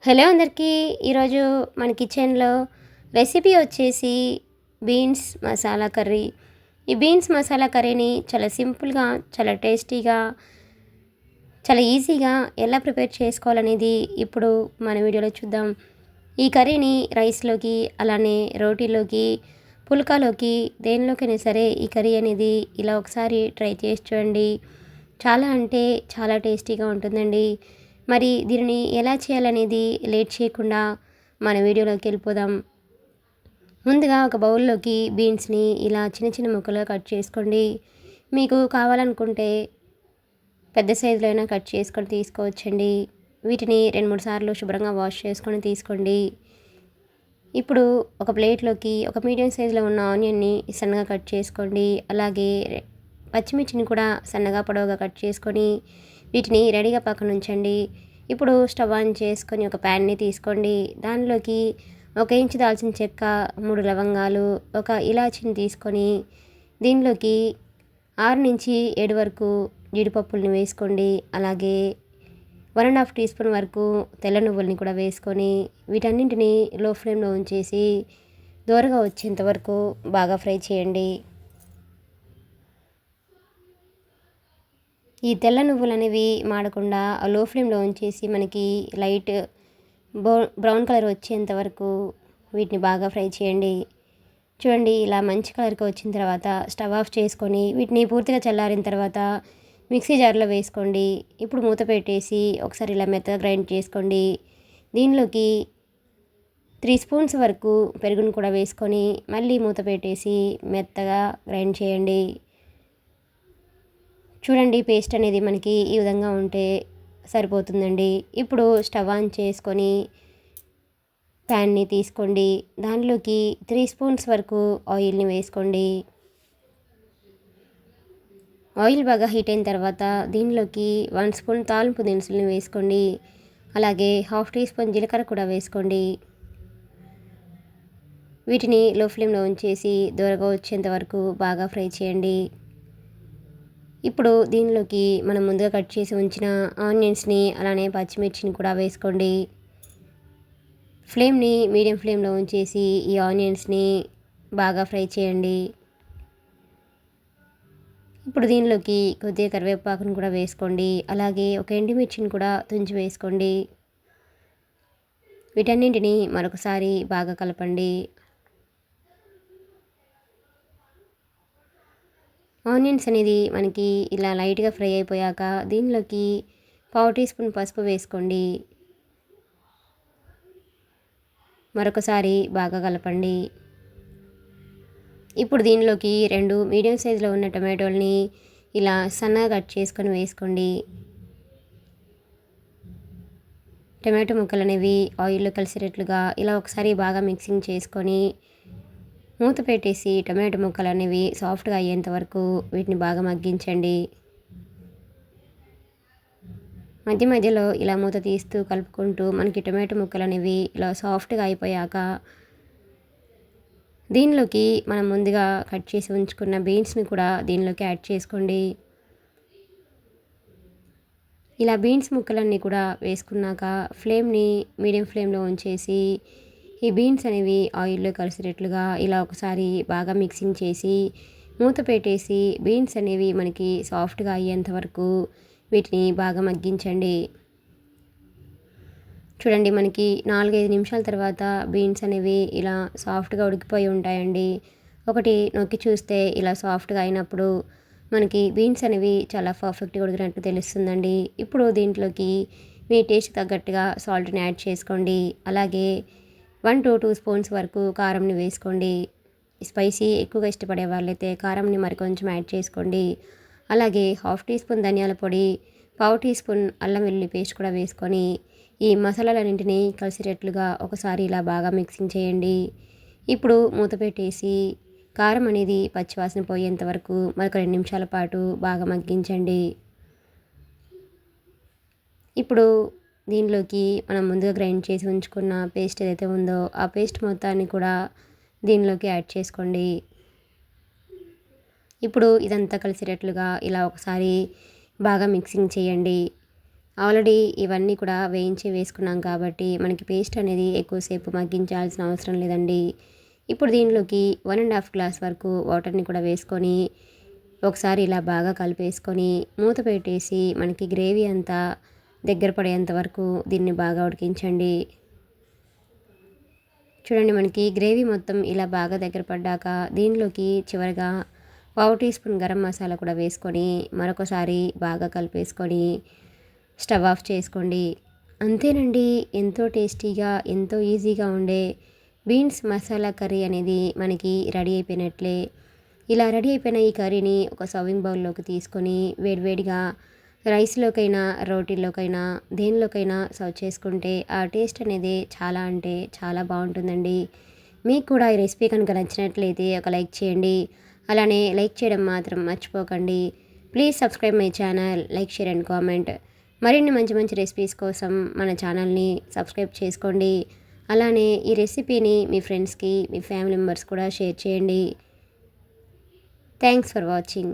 Hello అందరికీ. ఈరోజు మన కిచెన్లో రెసిపీ వచ్చేసి బీన్స్ మసాలా కర్రీ. ఈ బీన్స్ మసాలా కర్రీని చాలా సింపుల్గా, చాలా టేస్టీగా, చాలా ఈజీగా ఎలా ప్రిపేర్ చేసుకోవాలనేది ఇప్పుడు మన వీడియోలో చూద్దాం. ఈ కర్రీని రైస్లోకి, అలానే రోటీలోకి, పుల్కాలోకి, దేనిలోకైనా సరే ఈ కర్రీ అనేది ఇలా ఒకసారి ట్రై చేసి చూడండి. చాలా అంటే చాలా టేస్టీగా ఉంటుందండి. మరి దీనిని ఎలా చేయాలనేది లేట్ చేయకుండా మన వీడియోలోకి వెళ్ళిపోదాం. ముందుగా ఒక బౌల్లోకి బీన్స్ని ఇలా చిన్న చిన్న ముక్కలుగా కట్ చేసుకోండి. మీకు కావాలనుకుంటే పెద్ద సైజులో అయినా కట్ చేసుకొని తీసుకోవచ్చండి. వీటిని 2-3 సార్లు శుభ్రంగా వాష్ చేసుకొని తీసుకోండి. ఇప్పుడు ఒక ప్లేట్లోకి ఒక మీడియం సైజులో ఉన్న ఆనియన్ని సన్నగా కట్ చేసుకోండి. అలాగే పచ్చిమిర్చిని కూడా సన్నగా పొడవుగా కట్ చేసుకొని వీటిని రెడీగా పక్కన ఉంచండి. ఇప్పుడు స్టవ్ ఆన్ చేసుకొని ఒక ప్యాన్ని తీసుకోండి. దానిలోకి 1 ఇంచు దాల్చిన చెక్క, 3 లవంగాలు, ఒక ఇలాచీని తీసుకొని దీనిలోకి 6-7 వరకు జీడిపప్పుల్ని వేసుకోండి. అలాగే 1½ టీ స్పూన్ వరకు తెల్ల నువ్వుల్ని కూడా వేసుకొని వీటన్నింటినీ లో ఫ్లేమ్లో ఉంచేసి దూరగా వచ్చేంత వరకు బాగా ఫ్రై చేయండి. ఈ తెల్ల నువ్వులు అనేవి మాడకుండా లో ఫ్లేమ్లో ఉంచేసి మనకి లైట్ బ్రౌన్ కలర్ వచ్చేంత వరకు వీటిని బాగా ఫ్రై చేయండి. చూడండి, ఇలా మంచి కలర్కి వచ్చిన తర్వాత స్టవ్ ఆఫ్ చేసుకొని వీటిని పూర్తిగా చల్లారిన తర్వాత మిక్సీ జార్లో వేసుకోండి. ఇప్పుడు మూత పెట్టేసి ఒకసారి ఇలా మెత్తగా గ్రైండ్ చేసుకోండి. దీనిలోకి 3 స్పూన్స్ వరకు పెరుగును కూడా వేసుకొని మళ్ళీ మూత పెట్టేసి మెత్తగా గ్రైండ్ చేయండి. చూడండి, పేస్ట్ అనేది మనకి ఈ విధంగా ఉంటే సరిపోతుందండి. ఇప్పుడు స్టవ్ ఆన్ చేసుకొని ప్యాన్ని తీసుకోండి. దానిలోకి 3 స్పూన్స్ వరకు ఆయిల్ని వేసుకోండి. ఆయిల్ బాగా హీట్ అయిన తర్వాత దీనిలోకి 1 స్పూన్ తాలింపు దినుసులను వేసుకోండి. అలాగే 1/2 టీ స్పూన్ జీలకర్ర కూడా వేసుకోండి. వీటిని లో ఫ్లేమ్లో ఉంచేసి దూరగా వచ్చేంత వరకు బాగా ఫ్రై చేయండి. ఇప్పుడు దీనిలోకి మనం ముందుగా కట్ చేసి ఉంచిన ఆనియన్స్ని, అలానే పచ్చిమిర్చిని కూడా వేసుకోండి. ఫ్లేమ్ని మీడియం ఫ్లేమ్లో ఉంచేసి ఈ ఆనియన్స్ని బాగా ఫ్రై చేయండి. ఇప్పుడు దీనిలోకి కొద్దిగా కరివేపాకును కూడా వేసుకోండి. అలాగే ఒక ఎండుమిర్చిని కూడా తుంచి వేసుకోండి. వీటన్నింటినీ మరొకసారి బాగా కలపండి. ఆనియన్స్ అనేది మనకి ఇలా లైట్గా ఫ్రై అయిపోయాక దీనిలోకి 1/2 టీ స్పూన్ పసుపు వేసుకోండి. మరొకసారి బాగా కలపండి. ఇప్పుడు దీనిలోకి 2 మీడియం సైజులో ఉన్న టమాటోల్ని ఇలా సన్నగా కట్ చేసుకొని వేసుకోండి. టమాటో ముక్కలు అనేవి ఆయిల్లో కలిసేటట్లుగా ఇలా ఒకసారి బాగా మిక్సింగ్ చేసుకొని మూత పెట్టేసి టమాటో ముక్కలు అనేవి సాఫ్ట్గా అయ్యేంత వరకు వీటిని బాగా మగ్గించండి. మధ్య మధ్యలో ఇలా మూత తీస్తూ కలుపుకుంటూ మనకి టమాటో ముక్కలు అనేవి ఇలా సాఫ్ట్గా అయిపోయాక దీనిలోకి మనం ముందుగా కట్ చేసి ఉంచుకున్న బీన్స్ని కూడా దీనిలోకి యాడ్ చేసుకోండి. ఇలా బీన్స్ ముక్కలన్నీ కూడా వేసుకున్నాక ఫ్లేమ్ని మీడియం ఫ్లేమ్లో ఉంచేసి ఈ బీన్స్ అనేవి ఆయిల్లో కలిసేటట్లుగా ఇలా ఒకసారి బాగా మిక్సింగ్ చేసి మూత పెట్టేసి బీన్స్ అనేవి మనకి సాఫ్ట్గా అయ్యేంత వరకు వీటిని బాగా మగ్గించండి. చూడండి, మనకి 4-5 నిమిషాల తర్వాత బీన్స్ అనేవి ఇలా సాఫ్ట్గా ఉడికిపోయి ఉంటాయండి. ఒకటి నొక్కి చూస్తే ఇలా సాఫ్ట్గా అయినప్పుడు మనకి బీన్స్ అనేవి చాలా పర్ఫెక్ట్గా ఉడికినట్టు తెలుస్తుందండి. ఇప్పుడు దీంట్లోకి మీ టేస్ట్ తగ్గట్టుగా సాల్ట్ని యాడ్ చేసుకోండి. అలాగే 1-2 స్పూన్స్ వరకు కారంని వేసుకోండి. స్పైసీ ఎక్కువగా ఇష్టపడే వాళ్ళైతే కారంని మరికొంచెం యాడ్ చేసుకోండి. అలాగే 1/2 టీ స్పూన్ ధనియాల పొడి, 1/4 టీ స్పూన్ అల్లం వెల్లుల్లి పేస్ట్ కూడా వేసుకొని ఈ మసాలాలన్నింటినీ కలిసేటట్లుగా ఒకసారి ఇలా బాగా మిక్సింగ్ చేయండి. ఇప్పుడు మూత పెట్టేసి కారం అనేది పచ్చివాసన పోయేంత వరకు మరొక 2 నిమిషాల పాటు బాగా మగ్గించండి. ఇప్పుడు దీనిలోకి మనం ముందుగా గ్రైండ్ చేసి ఉంచుకున్న పేస్ట్ ఏదైతే ఉందో ఆ పేస్ట్ మొత్తాన్ని కూడా దీనిలోకి యాడ్ చేసుకోండి. ఇప్పుడు ఇదంతా కలిసేటట్లుగా ఇలా ఒకసారి బాగా మిక్సింగ్ చేయండి. ఆల్రెడీ ఇవన్నీ కూడా వేయించి వేసుకున్నాం కాబట్టి మనకి పేస్ట్ అనేది ఎక్కువసేపు మగ్గించాల్సిన అవసరం లేదండి. ఇప్పుడు దీనిలోకి 1½ గ్లాస్ వరకు వాటర్ని కూడా వేసుకొని ఒకసారి ఇలా బాగా కలిపేసుకొని మూత పెట్టేసి మనకి గ్రేవీ అంతా దగ్గర పడేంత వరకు దీన్ని బాగా ఉడికించండి. చూడండి, మనకి గ్రేవీ మొత్తం ఇలా బాగా దగ్గర పడ్డాక దీనిలోకి చివరిగా 1/2 టీ స్పూన్ గరం మసాలా కూడా వేసుకొని మరొకసారి బాగా కలిపేసుకొని స్టవ్ ఆఫ్ చేసుకోండి. అంతేనండి, ఎంతో టేస్టీగా ఎంతో ఈజీగా ఉండే బీన్స్ మసాలా కర్రీ అనేది మనకి రెడీ అయిపోయినట్లే. ఇలా రెడీ అయిపోయిన ఈ కర్రీని ఒక సర్వింగ్ బౌల్లోకి తీసుకొని వేడివేడిగా రైస్లోకైనా రోటీల్లోకైనా దేనిలోకైనా సర్వ్ చేసుకుంటే ఆ టేస్ట్ అనేది చాలా అంటే చాలా బాగుంటుందండి. మీకు కూడా ఈ రెసిపీ కనుక నచ్చినట్లయితే ఒక లైక్ చేయండి. అలానే లైక్ చేయడం మాత్రం మర్చిపోకండి. Please subscribe my channel, like, share and comment. మరిన్ని మంచి మంచి రెసిపీస్ కోసం మన ఛానల్ని సబ్స్క్రైబ్ చేసుకోండి. అలానే ఈ రెసిపీని మీ ఫ్రెండ్స్కి మీ ఫ్యామిలీ మెంబర్స్ కూడా షేర్ చేయండి. Thanks for watching.